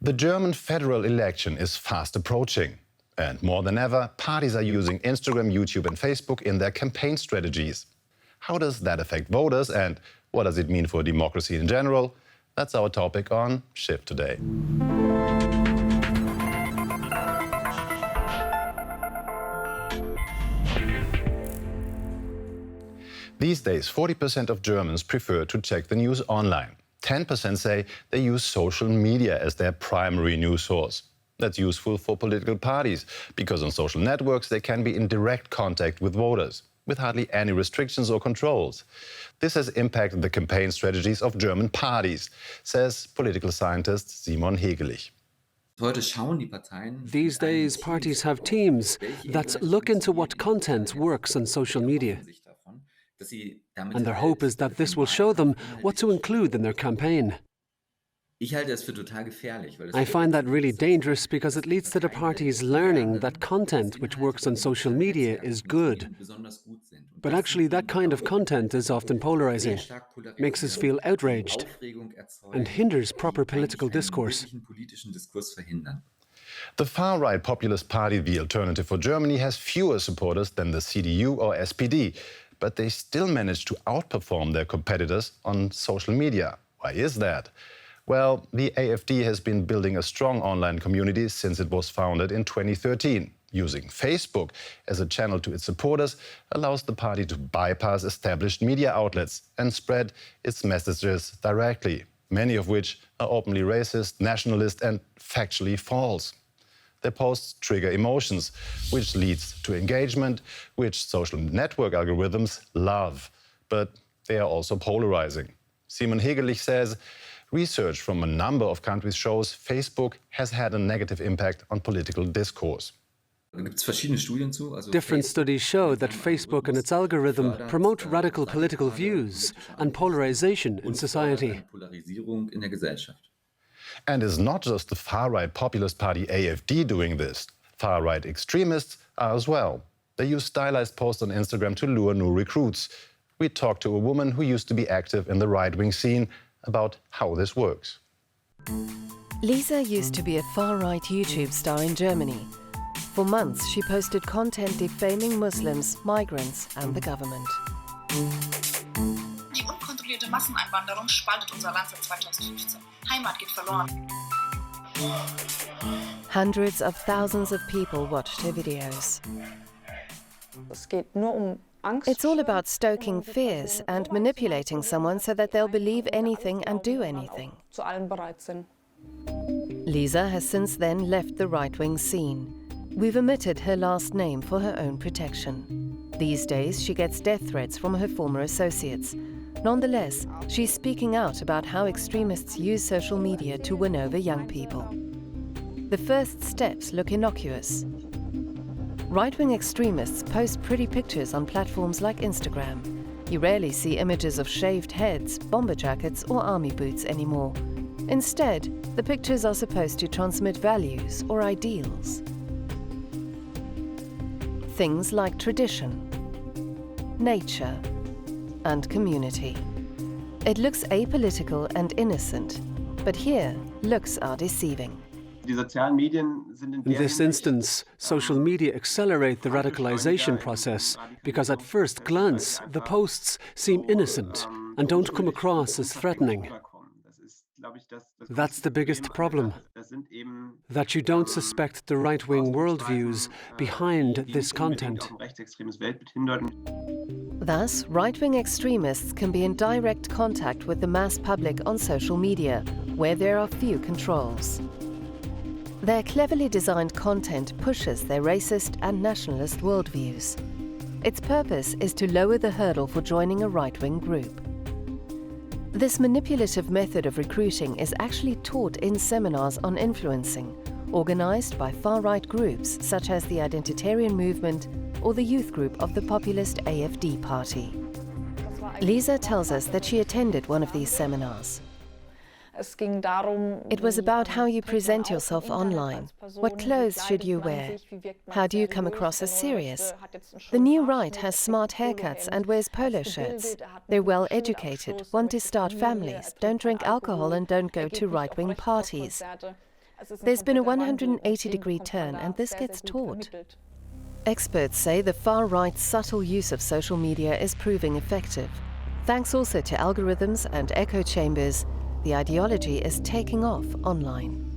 The German federal election is fast approaching. And more than ever, parties are using Instagram, YouTube and Facebook in their campaign strategies. How does that affect voters and what does it mean for democracy in general? That's our topic on Shift today. These days, 40% of Germans prefer to check the news online. 10% say they use social media as their primary news source. That's useful for political parties, because on social networks they can be in direct contact with voters, with hardly any restrictions or controls. This has impacted the campaign strategies of German parties, says political scientist Simon Hegelich. These days, parties have teams that look into what content works on social media. And their hope is that this will show them what to include in their campaign. I find that really dangerous because it leads to the parties learning that content which works on social media is good. But actually that kind of content is often polarizing, makes us feel outraged, and hinders proper political discourse. The far-right populist party, the Alternative for Germany, has fewer supporters than the CDU or SPD, but they still manage to outperform their competitors on social media. Why is that? Well, the AfD has been building a strong online community since it was founded in 2013. Using Facebook as a channel to its supporters allows the party to bypass established media outlets and spread its messages directly, many of which are openly racist, nationalist and factually false. Their posts trigger emotions, which leads to engagement, which social network algorithms love. But they are also polarizing. Simon Hegelich says, research from a number of countries shows Facebook has had a negative impact on political discourse. Different studies show that Facebook and its algorithm promote radical political views and polarization in society. And it's not just the far-right populist party AfD doing this. Far-right extremists are as well. They use stylized posts on Instagram to lure new recruits. We talked to a woman who used to be active in the right-wing scene about how this works. Lisa used to be a far-right YouTube star in Germany. For months, she posted content defaming Muslims, migrants and the government. Die unkontrollierte Masseneinwanderung spaltet unser Land seit 2015. Heimat geht verloren. Hundreds of thousands of people watched her videos. It's all about stoking fears and manipulating someone so that they'll believe anything and do anything. Lisa has since then left the right-wing scene. We've omitted her last name for her own protection. These days, she gets death threats from her former associates. Nonetheless, she's speaking out about how extremists use social media to win over young people. The first steps look innocuous. Right-wing extremists post pretty pictures on platforms like Instagram. You rarely see images of shaved heads, bomber jackets or army boots anymore. Instead, the pictures are supposed to transmit values or ideals. Things like tradition, nature, and community. It looks apolitical and innocent, but here, looks are deceiving. In this instance, social media accelerate the radicalization process because at first glance, the posts seem innocent and don't come across as threatening. That's the biggest problem, that you don't suspect the right-wing worldviews behind this content. Thus, right-wing extremists can be in direct contact with the mass public on social media, where there are few controls. Their cleverly designed content pushes their racist and nationalist worldviews. Its purpose is to lower the hurdle for joining a right-wing group. This manipulative method of recruiting is actually taught in seminars on influencing, organized by far-right groups such as the Identitarian Movement or the youth group of the populist AfD party. Lisa tells us that she attended one of these seminars. It was about how you present yourself online. What clothes should you wear? How do you come across as serious? The new right has smart haircuts and wears polo shirts. They're well educated, want to start families, don't drink alcohol and don't go to right-wing parties. There's been a 180-degree turn, and this gets taught. Experts say the far-right's subtle use of social media is proving effective. Thanks also to algorithms and echo chambers, the ideology is taking off online.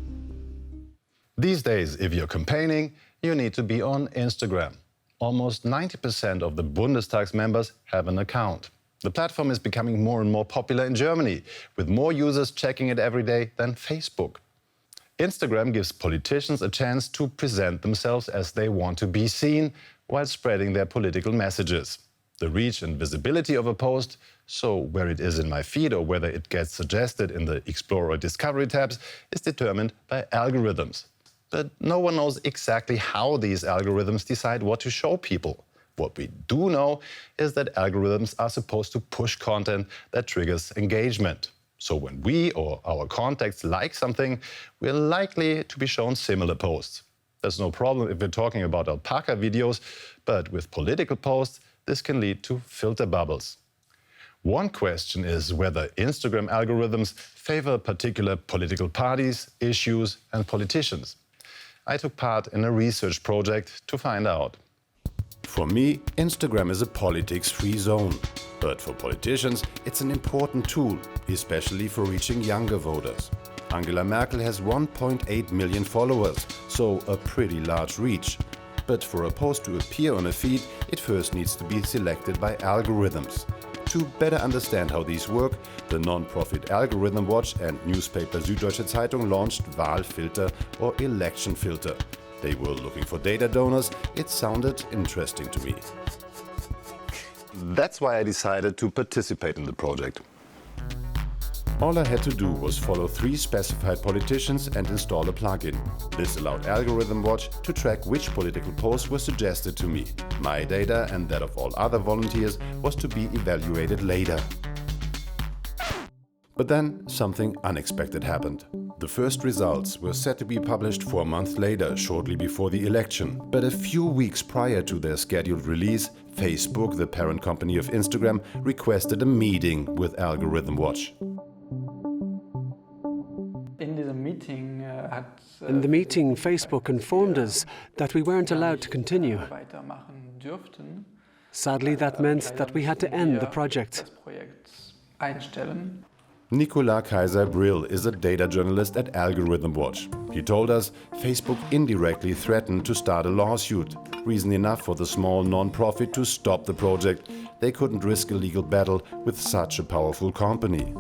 These days, if you're campaigning, you need to be on Instagram. Almost 90% of the Bundestag's members have an account. The platform is becoming more and more popular in Germany, with more users checking it every day than Facebook. Instagram gives politicians a chance to present themselves as they want to be seen while spreading their political messages. The reach and visibility of a post, so where it is in my feed or whether it gets suggested in the Explore or Discovery tabs, is determined by algorithms. But no one knows exactly how these algorithms decide what to show people. What we do know is that algorithms are supposed to push content that triggers engagement. So when we or our contacts like something, we're likely to be shown similar posts. There's no problem if we're talking about alpaca videos, but with political posts, this can lead to filter bubbles. One question is whether Instagram algorithms favor particular political parties, issues, and politicians. I took part in a research project to find out. For me, Instagram is a politics-free zone. But for politicians, it's an important tool, especially for reaching younger voters. Angela Merkel has 1.8 million followers, so a pretty large reach. But for a post to appear on a feed, it first needs to be selected by algorithms. To better understand how these work, the non-profit Algorithm Watch and newspaper Süddeutsche Zeitung launched Wahlfilter or Election Filter. They were looking for data donors. It sounded interesting to me. That's why I decided to participate in the project. All I had to do was follow 3 specified politicians and install a plugin. This allowed Algorithm Watch to track which political posts were suggested to me. My data and that of all other volunteers was to be evaluated later. But then something unexpected happened. The first results were set to be published 4 months later, shortly before the election. But a few weeks prior to their scheduled release, Facebook, the parent company of Instagram, requested a meeting with Algorithm Watch. In the meeting, Facebook informed us that we weren't allowed to continue. Sadly, that meant that we had to end the project. Nicolas Kaiser-Brill is a data journalist at Algorithm Watch. He told us Facebook indirectly threatened to start a lawsuit. Reason enough for the small non-profit to stop the project. They couldn't risk a legal battle with such a powerful company.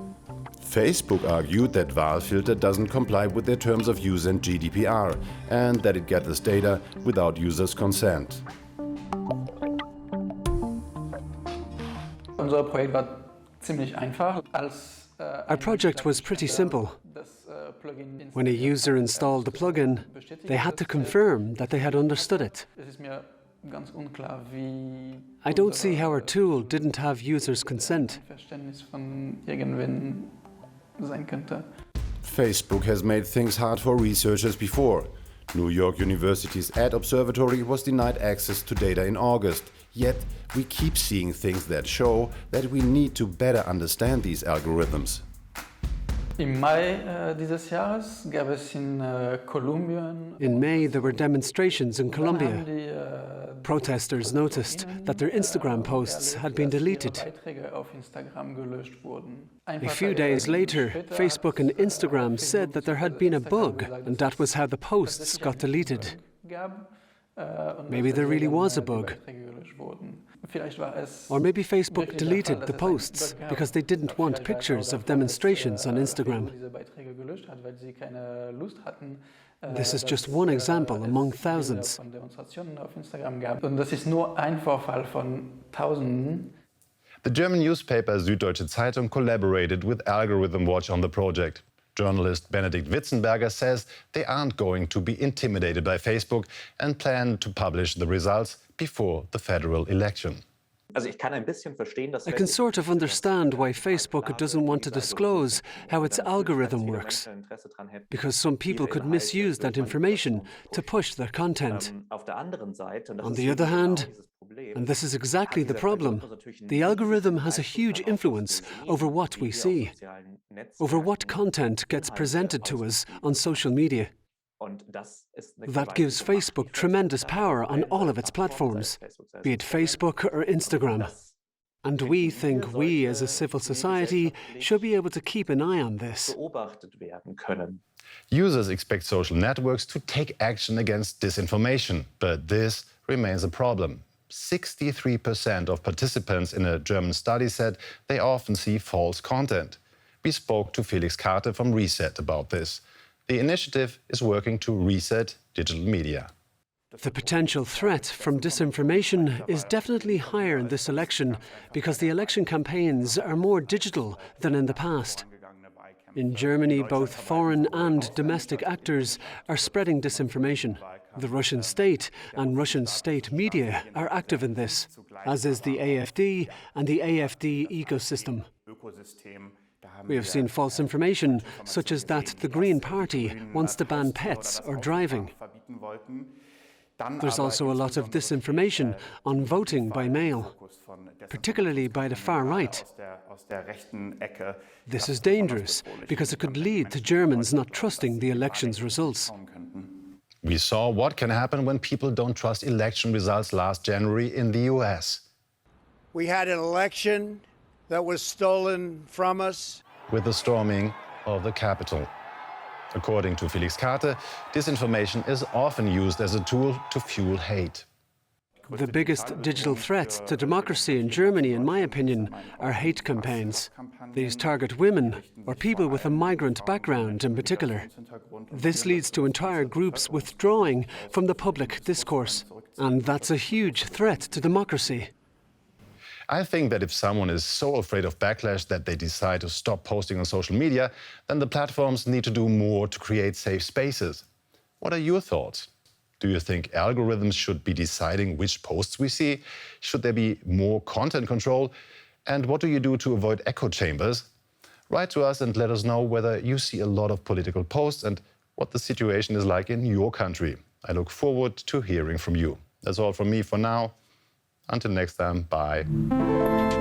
Facebook argued that Wahlfilter doesn't comply with their terms of use and GDPR and that it gathers data without users' consent. Unser Projekt war ziemlich einfach. Our project was pretty simple. When a user installed the plugin, they had to confirm that they had understood it. I don't see how our tool didn't have users' consent. Facebook has made things hard for researchers before. New York University's Ad Observatory was denied access to data in August. Yet we keep seeing things that show that we need to better understand these algorithms. Im Mai dieses Jahres gab es in Kolumbien. In May, there were demonstrations in Colombia. Protesters noticed that their Instagram posts had been deleted. A few days later, Facebook and Instagram said that there had been a bug, and that was how the posts got deleted. Maybe there really was a bug. Or maybe Facebook deleted the posts because they didn't want pictures of demonstrations on Instagram. This is just one example among thousands. The German newspaper Süddeutsche Zeitung collaborated with Algorithm Watch on the project. Journalist Benedikt Witzenberger says they aren't going to be intimidated by Facebook and plan to publish the results before the federal election. I can sort of understand why Facebook doesn't want to disclose how its algorithm works, because some people could misuse that information to push their content. On the other hand, and this is exactly the problem, the algorithm has a huge influence over what we see, over what content gets presented to us on social media. That gives Facebook tremendous power on all of its platforms, be it Facebook or Instagram. And we think we, as a civil society, should be able to keep an eye on this. Users expect social networks to take action against disinformation, but this remains a problem. 63% of participants in a German study said they often see false content. We spoke to Felix Karte from Reset about this. The initiative is working to reset digital media. The potential threat from disinformation is definitely higher in this election because the election campaigns are more digital than in the past. In Germany, both foreign and domestic actors are spreading disinformation. The Russian state and Russian state media are active in this, as is the AfD and the AfD ecosystem. We have seen false information, such as that the Green Party wants to ban pets or driving. There's also a lot of disinformation on voting by mail, particularly by the far right. This is dangerous because it could lead to Germans not trusting the election's results. We saw what can happen when people don't trust election results last January in the US. We had an election that was stolen from us. With the storming of the Capitol. According to Felix Karte, disinformation is often used as a tool to fuel hate. The biggest digital threats to democracy in Germany, in my opinion, are hate campaigns. These target women or people with a migrant background in particular. This leads to entire groups withdrawing from the public discourse, and that's a huge threat to democracy. I think that if someone is so afraid of backlash that they decide to stop posting on social media, then the platforms need to do more to create safe spaces. What are your thoughts? Do you think algorithms should be deciding which posts we see? Should there be more content control? And what do you do to avoid echo chambers? Write to us and let us know whether you see a lot of political posts and what the situation is like in your country. I look forward to hearing from you. That's all from me for now. Until next time, bye.